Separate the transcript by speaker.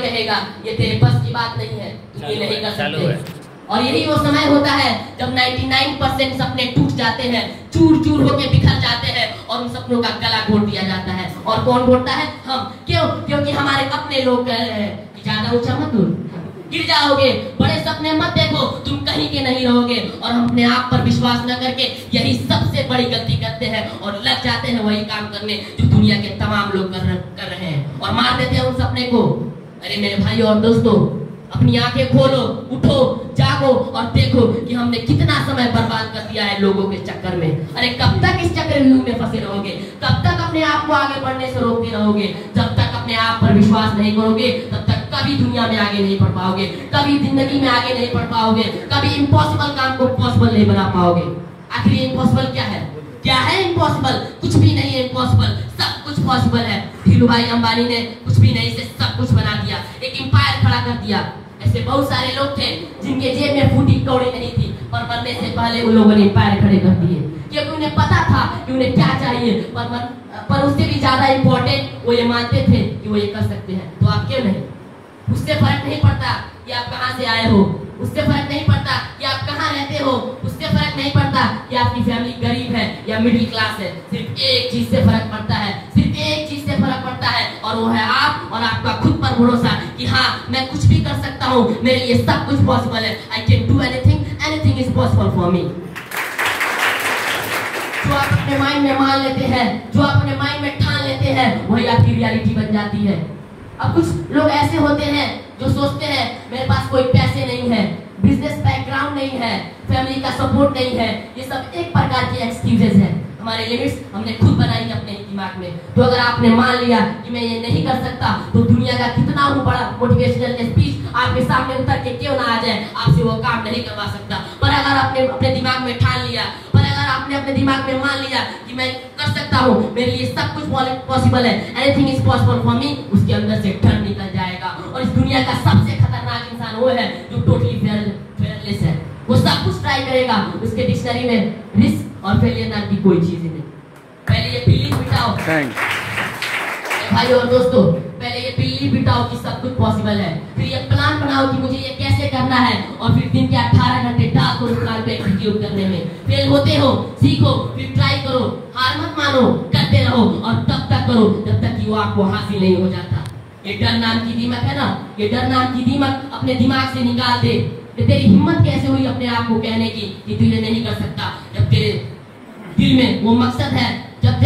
Speaker 1: कहेगा ये तेरे बस की बात नहीं है, तुम ये नहीं कर सकते। और यही वो समय होता है जब 99% सपने टूट जाते हैं, चूर चूर होके बिखर जाते हैं और उन सपनों का गला घोट दिया जाता है। और कौन घोटता है? हम। क्यों? क्योंकि हमारे अपने लोग कह रहे हैं कि ज्यादा ऊंचा मत उड़, गिर जाओगे, बड़े सपने मत देखो, तुम कहीं के नहीं रहोगे। और हम अपने आप पर विश्वास न करके यही सबसे बड़ी गलती करते हैं और लग जाते हैं वही काम करने जो दुनिया के तमाम लोग कर रहे हैं और मार देते हैं उन सपने को। अरे मेरे भाई और दोस्तों, अपनी आंखें खोलो, उठो, जागो और देखो कि हमने कितना समय बर्बाद कर दिया है लोगों के चक्कर में। अरे कब तक इस चक्रव्यूह में फंसे रहोगे? कब तक अपने आप को आगे बढ़ने से रोकते रहोगे? जब तक अपने आप पर विश्वास नहीं करोगे तब तक कभी दुनिया में आगे नहीं बढ़ पाओगे, कभी जिंदगी में आगे नहीं बढ़ पाओगे, कभी इम्पॉसिबल काम को पॉसिबल नहीं बना पाओगे। आखिर इम्पॉसिबल क्या है? क्या है इम्पॉसिबल? कुछ भी नहीं है इम्पॉसिबल, सब कुछ पॉसिबल है। धीरूभाई अंबानी ने कुछ भी नहीं से सब कुछ बना दिया, एक एम्पायर खड़ा कर दिया। ऐसे बहुत सारे लोग थे जिनके जेब में फूटी कौड़ी नहीं थी, पर मरने से पहले उन लोगों ने एम्पायर खड़े कर दिए क्योंकि उन्हें पता था कि उन्हें क्या चाहिए। पर उससे भी ज्यादा इम्पोर्टेंट वो ये मानते थे कि वो ये कर सकते हैं। तो आप क्यों नहीं? उससे फर्क नहीं पड़ता कि आप कहाँ से आए हो, उससे फर्क नहीं पड़ता कि आप कहाँ रहते हो, उससे फर्क नहीं पड़ता कि आपकी फैमिली गरीब है या मिडिल क्लास है। सिर्फ एक चीज से फर्क पड़ता है, सिर्फ एक चीज से फर्क पड़ता है और वो है आप और आपका खुद पर भरोसा कि हाँ मैं कुछ भी कर सकता हूँ, मेरे लिए सब कुछ पॉसिबल है। I can do anything, anything is possible for me. जो आप अपने माइंड में मान लेते हैं, जो आप अपने माइंड में ठान लेते हैं, वही आपकी रियलिटी बन जाती है। अब कुछ लोग ऐसे होते हैं जो सोचते हैं मेरे पास कोई पैसे नहीं है, बिजनेस बैकग्राउंड नहीं है, फैमिली का सपोर्ट नहीं है। ये सब एक प्रकार की एक्सक्यूजेस है, हमारे लिमिट्स हमने खुद बनाई अपने दिमाग में। तो अगर आपने मान लिया कि मैं ये नहीं कर सकता, तो दुनिया का कितना बड़ा मोटिवेशनल स्पीच आपके सामने उतर के क्यों ना आ जाए, आपसे वो काम नहीं करवा सकता। पर अगर आपने अपने दिमाग में ठान लिया, पर अगर आपने अपने दिमाग में मान लिया कि मैं कर सकता हूँ, मेरे लिए सब कुछ पॉसिबल है, anything is possible for me, उसके अंदर से डर निकल जाएगा। और इस दुनिया का सबसे खतरनाक इंसान वो है जो टोटली फेयरलेस है। वो सब कुछ ट्राई करेगा, उसके डिक्शनरी में रिस्क और फेलियर नाम की कोई चीज नहीं। पहले ये बिलीव बिठाओ भाई और दोस्तों, पहले ये बिलीव बिठाओ कि सब कुछ पॉसिबल है, फिर ये प्लान बनाओ कि मुझे ये कैसे करना है और फिर दिन के 18 घंटे डाल दो उस प्लान पे एग्जीक्यूट करने में। फेल होते हो, सीखो, फिर ट्राई करो, हार मत मानो, करते रहो और तब तक करो जब तक कि वो आपको हासिल नहीं हो जाता। ये डर नाम की दीमक है ना, ये डर नाम की दीमक अपने दिमाग से निकाल दे। तेरी हिम्मत कैसे हुई अपने आप को कहने की कि तू ये नहीं कर सकता, जब तेरे दिल में वो मकसद है